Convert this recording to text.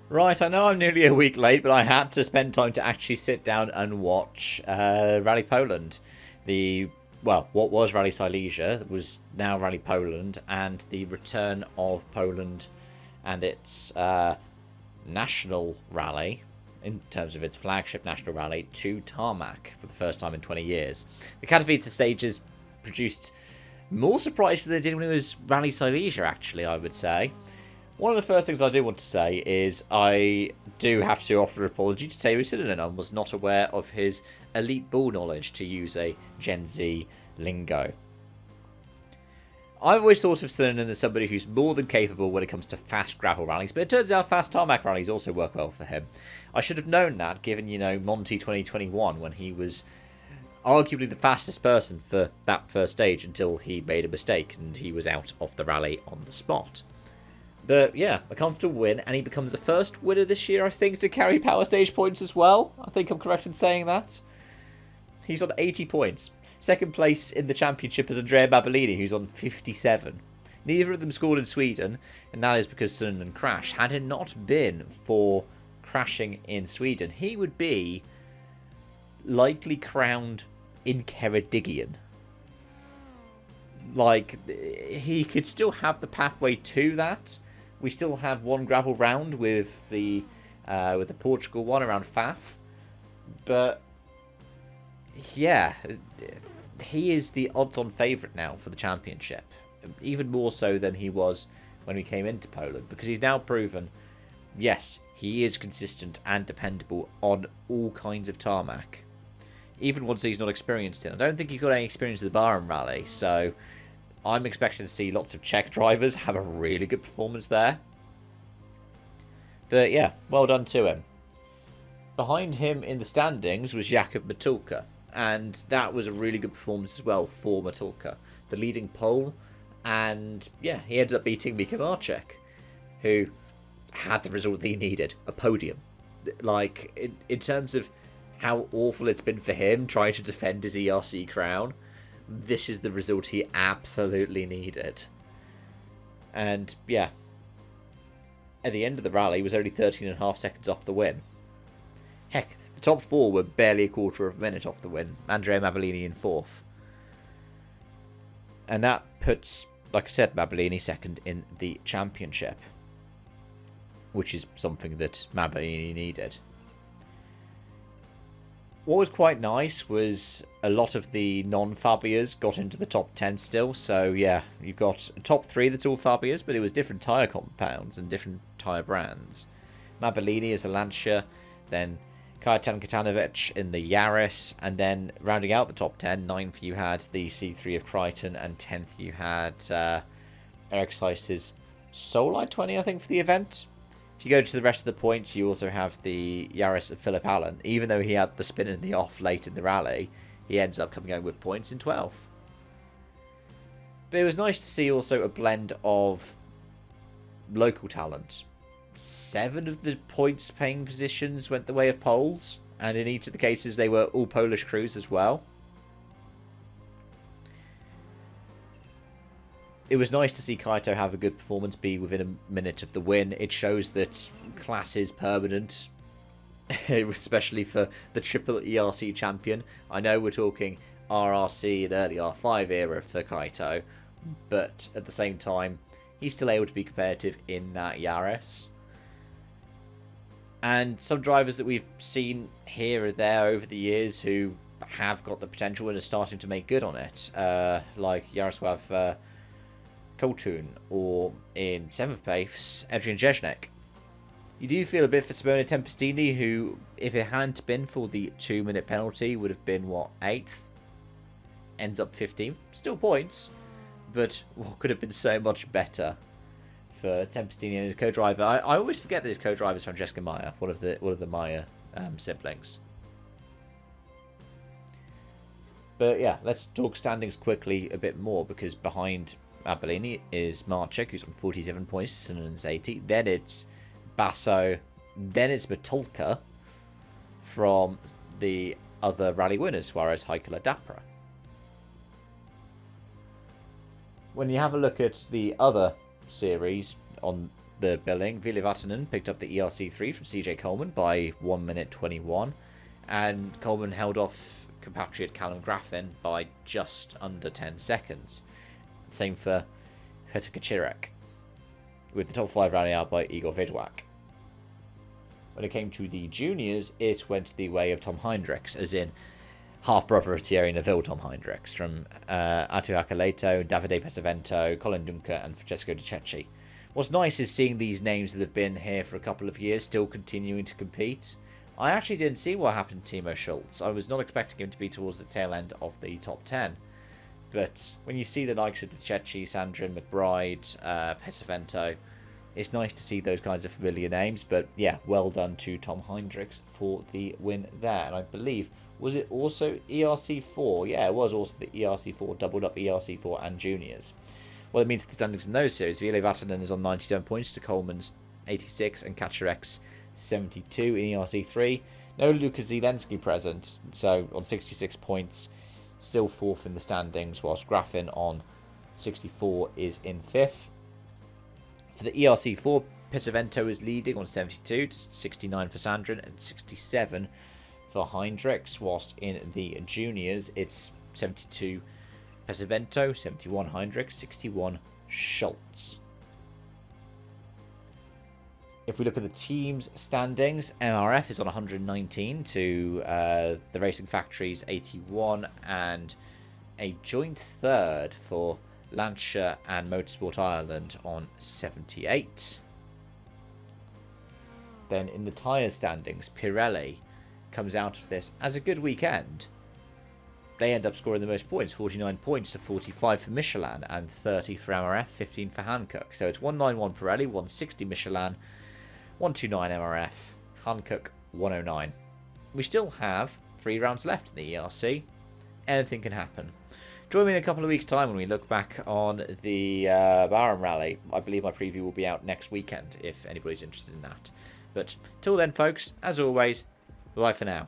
Right, I know I'm nearly a week late, but I had to spend time to actually sit down and watch Rally Poland. The what was Rally Silesia was now Rally Poland, and the return of Poland and its national rally, in terms of its flagship national rally, to tarmac for the first time in 20 years. The Katowice stages produced more surprise than they did when it was Rally Silesia, actually, I would say. One of the first things I do want to say is I do have to offer an apology to Teemu Sinonen. I was not aware of his elite ball knowledge, to use a Gen Z lingo. I've always thought of Sinonen as somebody who's more than capable when it comes to fast gravel rallies, but it turns out fast tarmac rallies also work well for him. I should have known that, given, Monty 2021, when he was arguably the fastest person for that first stage until he made a mistake and he was out of the rally on the spot. But yeah, a comfortable win, and he becomes the first winner this year, I think, to carry power stage points as well. I think I'm correct in saying that. He's on 80 points. Second place in the championship is Andrea Babellini, who's on 57. Neither of them scored in Sweden, and that is because Sinonen crashed. Had it not been for crashing in Sweden, he would be likely crowned in Ceredigion. Like, he could still have the pathway to that. We still have one gravel round with the Portugal one around Faf, but yeah, he is the odds-on favourite now for the championship, even more so than he was when we came into Poland, because he's now proven, yes, he is consistent and dependable on all kinds of tarmac, even ones that he's not experienced in. I don't think he's got any experience with the Bahrain Rally, so I'm expecting to see lots of Czech drivers have a really good performance there. But yeah, well done to him. Behind him in the standings was Jakub Matulka, and that was a really good performance as well for Matulka, the leading pole, and yeah, he ended up beating Mika Marcek, who had the result that he needed, a podium. Like, in terms of how awful it's been for him trying to defend his ERC crown, this is the result he absolutely needed. And yeah, at the end of the rally, he was only 13.5 seconds off the win. Heck, the top four were barely a quarter of a minute off the win. Andrea Mabellini in fourth. And that puts, like I said, Mabellini second in the championship, which is something that Mabellini needed. What was quite nice was a lot of the non-Fabias got into the top 10 still. So yeah, you've got a top 3 that's all Fabias, but it was different tyre compounds and different tyre brands. Mabellini is a Lancia, then Kajetan Katanovic in the Yaris, and then rounding out the top 10, 9th you had the C3 of Crichton, and 10th you had Eric Seiss's Solide 20, I think, for the event. If you go to the rest of the points, you also have the Yaris of Philip Allen. Even though he had the spin in the off late in the rally, he ends up coming home with points in 12th. But it was nice to see also a blend of local talent. 7 of the points paying positions went the way of Poles, and in each of the cases they were all Polish crews as well. It was nice to see Kaito have a good performance, be within a minute of the win. It shows that class is permanent, especially for the triple ERC champion. I know we're talking RRC and early R5 era for Kaito, but at the same time, he's still able to be competitive in that Yaris. And some drivers that we've seen here or there over the years who have got the potential and are starting to make good on it, like Yaroslav Koltun, or in 7th place, Adrian Jeznek. You do feel a bit for Simone Tempestini, who, if it hadn't been for the 2-minute penalty, would have been, 8th? Ends up 15th. Still points, but what could have been so much better for Tempestini and his co-driver. I always forget that his co-driver is Francesca Meyer, one of the Meyer siblings. But yeah, let's talk standings quickly a bit more, because behind Mabellini is Marcek, who's on 47 points, Sinonen's 80. Then it's Basso. Then it's Matulka from the other rally winners, Suarez, Heikela, Dapra. When you have a look at the other series on the billing. Ville Vatanen picked up the ERC3 from CJ Coleman by 1 minute 21, and Coleman held off compatriot Callum Graffin by just under 10 seconds. Same for Petr Kachirek, with the top 5 rally out by Igor Vidwak. When it came to the juniors, it went the way of Tom Hendricks, as in half-brother of Thierry Neuville Tom Hendricks, from Atu Akaleto, Davide Pesavento, Colin Dunker, and Francesco Di Cecchi. What's nice is seeing these names that have been here for a couple of years still continuing to compete. I actually didn't see what happened to Timo Schultz. I was not expecting him to be towards the tail end of the top 10. But when you see the likes of Di Cecchi, Sandrin, McBride, Pesavento, it's nice to see those kinds of familiar names. But yeah, well done to Tom Hendricks for the win there. And I believe, was it also ERC4? Yeah, it was also the ERC4, doubled up ERC4 and juniors. What it means for the standings in those series, Ville Vatanen is on 97 points to Coleman's 86 and Kacharek's 72 in ERC3. No Luka Zelensky present, so on 66 points, still 4th in the standings, whilst Graffin on 64 is in 5th. For the ERC4, Pesavento is leading on 72 to 69 for Sandrin and 67 for Hendricks, whilst in the juniors it's 72 Pesavento, 71 Hendricks, 61 Schultz. If we look at the team's standings, MRF is on 119 to the Racing Factory's 81, and a joint third for Lancia and Motorsport Ireland on 78. Then in the tyre standings, Pirelli comes out of this as a good weekend. They end up scoring the most points, 49 points to 45 for Michelin and 30 for MRF, 15 for Hankook. So it's 191 Pirelli, 160 Michelin, 129 MRF, Hankook 109. We still have 3 rounds left in the ERC. Anything can happen. Join me in a couple of weeks' time when we look back on the Bahrain Rally. I believe my preview will be out next weekend if anybody's interested in that. But till then, folks, as always, bye for now.